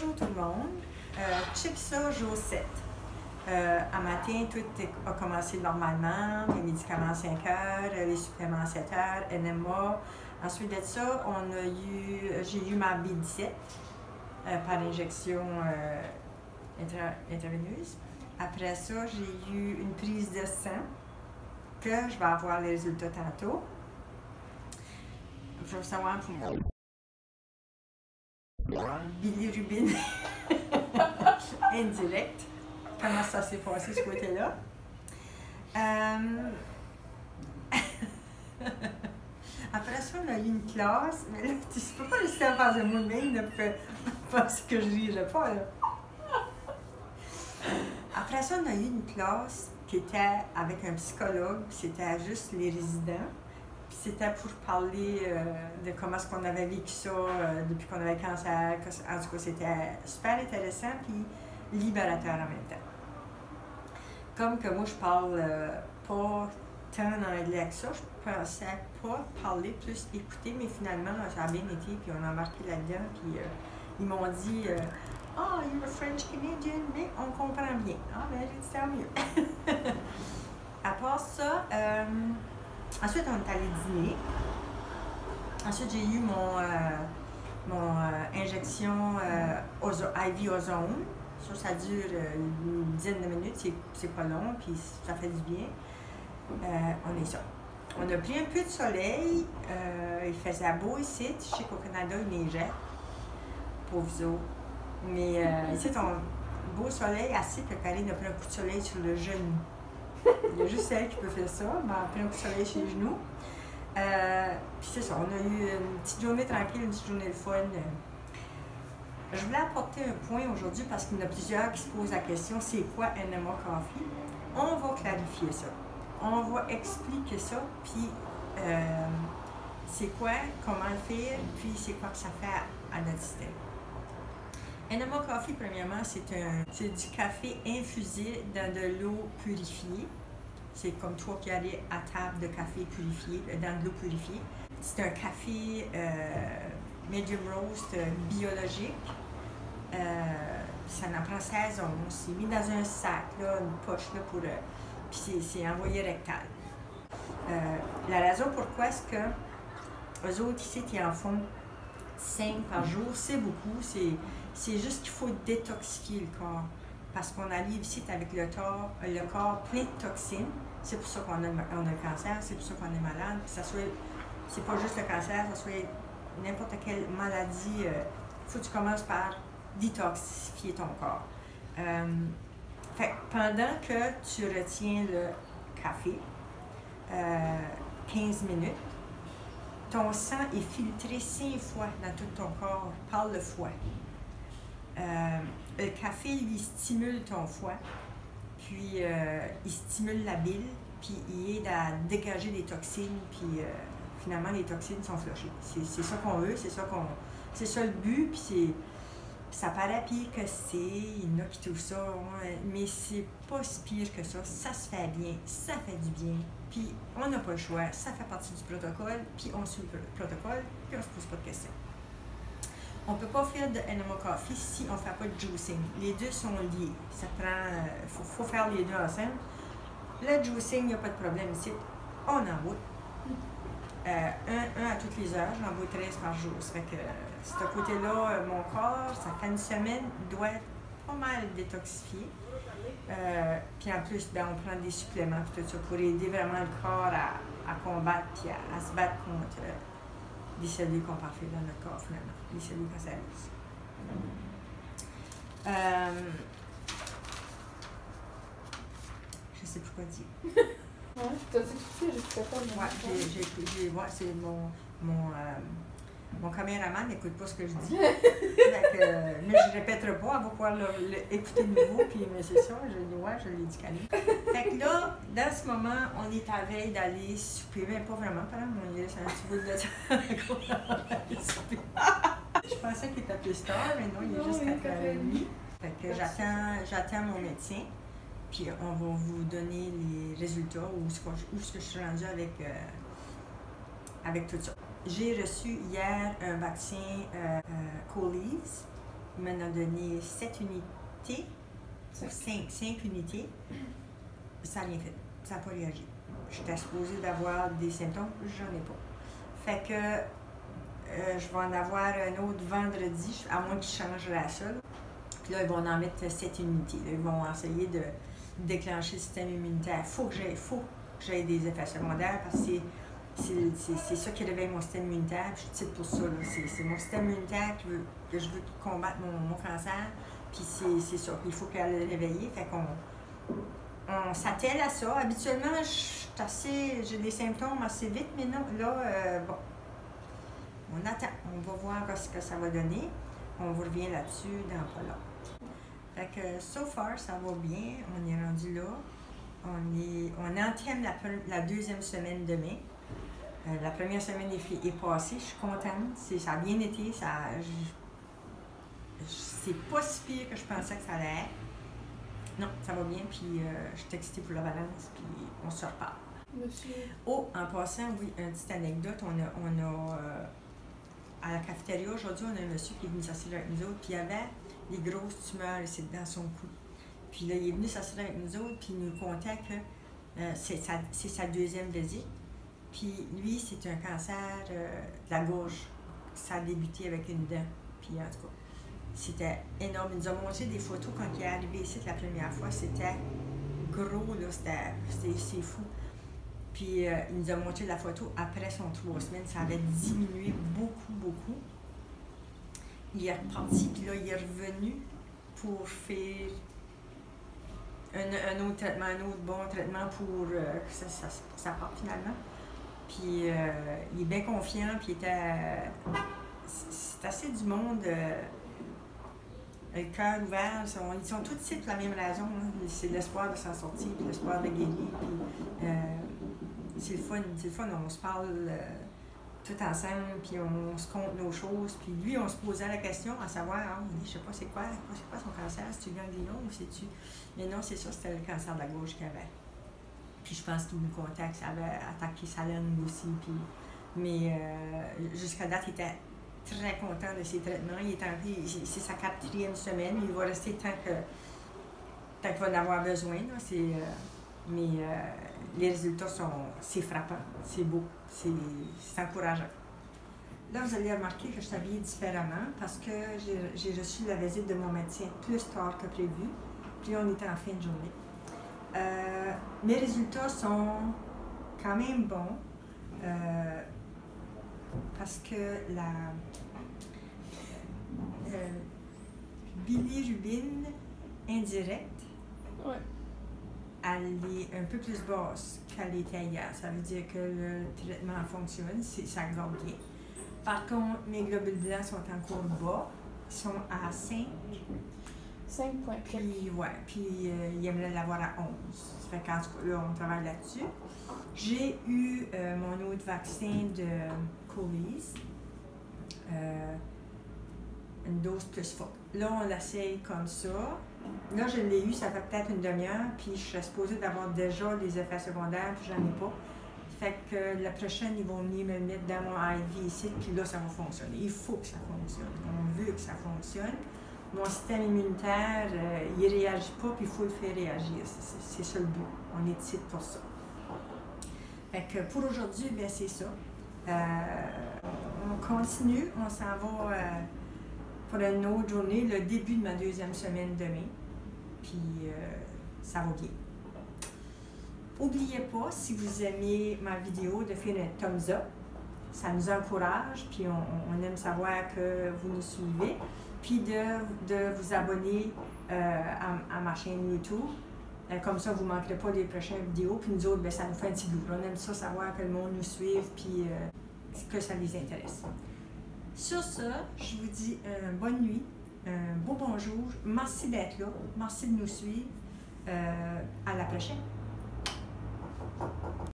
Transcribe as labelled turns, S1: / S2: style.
S1: Bonjour tout le monde. Chipsa, jour 7. À matin, tout a commencé normalement. Les médicaments à 5 heures, les suppléments à 7 heures, NMA. Ensuite de ça, j'ai eu ma B17 par injection intraveineuse. Après ça, j'ai eu une prise de sang que je vais avoir les résultats tantôt. Je veux savoir pour moi. Bilirubine indirect. Comment ça s'est passé ce côté-là? Après ça, on a eu une classe. Mais là, tu ne peux pas laisser à faire de moi-même parce que je ne rirais pas. Là. Après ça, on a eu une classe qui était avec un psychologue, puis c'était juste les résidents. Puis c'était pour parler de comment est-ce qu'on avait vécu ça depuis qu'on avait le cancer. En tout cas, c'était super intéressant puis libérateur en même temps. Comme que moi, je parle pas tant en anglais que ça, je pensais pas parler, plus écouter, mais finalement, ça a bien été, puis on a embarqué là-dedans, puis ils m'ont dit « Ah, you're a French Canadian, mais on comprend bien. » Ah, ben, j'ai dit « Tant mieux. » À part ça, ensuite, on est allé dîner. Ensuite, j'ai eu mon injection IV ozone. Ça dure une dizaine de minutes, c'est pas long, puis ça fait du bien. On est ça. On a pris un peu de soleil. Il faisait beau ici. Je sais qu'au Canada, il neigeait. Pauvres autres. Mais ici, on beau soleil, assis, puis Karine a pris un coup de soleil sur le genou. Il y a juste elle qui peut faire ça, mais elle a pris un coup de soleil sur les genoux. Puis c'est ça, on a eu une petite journée tranquille, une petite journée de fun. Je voulais apporter un point aujourd'hui parce qu'il y en a plusieurs qui se posent la question, c'est quoi NMA Coffee? On va clarifier ça. On va expliquer ça, puis c'est quoi, comment le faire, puis c'est quoi que ça fait à notre système. NMA Coffee, premièrement, c'est du café infusé dans de l'eau purifiée. C'est comme toi qui allais à table de café purifié, dans de l'eau purifiée. C'est un café medium roast biologique. Ça en prend 16 onces. C'est mis dans un sac, là, une poche, là, pour, puis c'est envoyé rectal. La raison pourquoi est-ce que eux autres ici qui en font 5 par jour, c'est beaucoup. C'est juste qu'il faut détoxifier le corps. Parce qu'on arrive ici avec le corps plein de toxines. C'est pour ça qu'on a le cancer, c'est pour ça qu'on est malade. C'est pas juste le cancer, ça soit n'importe quelle maladie. Il faut que tu commences par détoxifier ton corps. Fait, pendant que tu retiens le café, 15 minutes, ton sang est filtré 5 fois dans tout ton corps par le foie. Le café, lui, stimule ton foie, puis il stimule la bile, puis il aide à dégager des toxines, puis finalement, les toxines sont flushées. C'est ça qu'on veut, c'est ça le but, puis ça paraît pire que il y en a qui trouvent ça, ouais, mais c'est pas si pire que ça se fait bien, ça fait du bien, puis on n'a pas le choix, ça fait partie du protocole, puis on suit le protocole, puis on se pose pas de questions. On ne peut pas faire de NMA Coffee si on ne fait pas de juicing. Les deux sont liés. Ça prend, faut faire les deux ensemble. Le juicing, il n'y a pas de problème ici. On en boit. Un à toutes les heures. J'en bois 13 par jour. Ça fait que, ce côté-là, mon corps, ça fait une semaine, doit être pas mal détoxifié. Puis en plus, ben, on prend des suppléments et tout ça pour aider vraiment le corps à combattre et à se battre contre des cellules qu'on parle dans notre corps, finalement, les cellules cancéreuses. Je sais plus quoi dire.
S2: Ouais, t'as dit tout ça, j'ai tout fait.
S1: Ouais, c'est mon caméraman n'écoute pas ce que je dis. Mais je ne répéterai pas, elle va pouvoir l'écouter de nouveau, puis mais c'est ça, je l'ai dit calé. Fait que là, dans ce moment, on est à veille d'aller souper, mais pas vraiment, par exemple, on y laisse un petit bout de temps qu'on va aller souper. Je pensais qu'il était plus tard, mais non, il est juste 4h30. Fait que j'attends mon médecin, puis on va vous donner les résultats, où ce que je suis rendue avec tout ça. J'ai reçu hier un vaccin Colease il m'en a donné 7 unités, 5 unités. Ça n'a rien fait. Ça n'a pas réagi. J'étais supposée d'avoir des symptômes, j'en ai pas. Fait que je vais en avoir un autre vendredi, à moins qu'ils changent la seule. Puis là, ils vont en mettre 7 unités. Là, ils vont essayer de déclencher le système immunitaire. Faut que j'aie des effets secondaires parce que c'est ça qui réveille mon système immunitaire. Puis je titre pour ça. C'est mon système immunitaire que je veux combattre mon cancer. Puis c'est ça. Il faut qu'elle le réveille. Fait qu'on s'attelle à ça. Habituellement, j'ai des symptômes assez vite, mais non, là, bon. On attend. On va voir ce que ça va donner. On vous revient là-dessus dans pas long. Fait que, so far, ça va bien. On est rendu là. On entame la deuxième semaine demain. La première semaine est passée. Je suis contente. Ça a bien été. C'est pas si pire que je pensais que ça allait être. Non, ça va bien. Puis je suis excitée pour la balance. Puis on se reparle.
S2: Monsieur.
S1: Oh, en passant, oui, une petite anecdote. À la cafétéria, aujourd'hui, on a un monsieur qui est venu s'asseoir avec nous autres, puis il avait des grosses tumeurs ici dans son cou. Puis là, il est venu s'asseoir avec nous autres, puis il nous contait que c'est sa deuxième visite. Puis lui, c'est un cancer de la gorge. Ça a débuté avec une dent. Puis en tout cas, c'était énorme. Il nous a montré des photos quand il est arrivé ici la première fois. C'était gros, là, c'est fou. Puis il nous a montré la photo après son 3 semaines. Ça avait diminué beaucoup. Il est reparti, puis là, il est revenu pour faire un autre traitement, un autre bon traitement pour que ça parte finalement. Puis il est bien confiant, puis c'est assez du monde, le cœur ouvert. Ils sont tous ici pour la même raison. Hein. C'est l'espoir de s'en sortir, puis l'espoir de guérir. Puis, c'est le fun, on se parle tout ensemble, puis on se compte nos choses. Puis lui, on se posait la question à savoir, je sais pas c'est quoi son cancer, c'est-tu ganglion ou c'est-tu... Mais non, c'est ça, c'était le cancer de la gorge qu'il avait. Puis je pense qu'il nous contait que ça avait attaqué sa langue aussi. Puis... Mais jusqu'à date, il était très content de ses traitements. C'est sa 4e semaine, il va rester tant qu'il va en avoir besoin. Là, les résultats c'est frappant, c'est beau, c'est encourageant. Là, vous allez remarquer que je suis habillée différemment parce que j'ai reçu la visite de mon médecin plus tard que prévu. Puis on était en fin de journée. Mes résultats sont quand même bons parce que la bilirubine indirecte,
S2: ouais.
S1: Elle est un peu plus basse qu'elle était hier. Ça veut dire que le traitement fonctionne, ça garde bien. Par contre, mes globules blancs sont encore bas. Ils sont à 5.
S2: 5 points.
S1: Puis il aimerait l'avoir à 11. Ça fait qu'en tout cas, là, on travaille là-dessus. J'ai eu mon autre vaccin de Colis. Une dose plus forte. Là, on l'essaye comme ça. Là, je l'ai eu, ça fait peut-être une demi-heure, puis je suis supposée d'avoir déjà des effets secondaires, puis j'en ai pas. Fait que la prochaine, ils vont venir me le mettre dans mon IV ici, puis là, ça va fonctionner. Il faut que ça fonctionne. On veut que ça fonctionne. Mon système immunitaire, il ne réagit pas, puis il faut le faire réagir. C'est ça le but. On est ici pour ça. Fait que pour aujourd'hui, bien, c'est ça. On continue, on s'en va pour une autre journée, le début de ma 2e semaine demain. Puis ça va bien. N'oubliez pas, si vous aimez ma vidéo, de faire un thumbs up. Ça nous encourage, puis on aime savoir que vous nous suivez. Puis de vous abonner à ma chaîne YouTube. Comme ça, vous ne manquerez pas des prochaines vidéos. Puis nous autres, bien, ça nous fait un petit goût. On aime ça, savoir que le monde nous suive, puis que ça les intéresse. Sur ça, je vous dis bonne nuit, un beau bonjour. Merci d'être là. Merci de nous suivre. À la prochaine.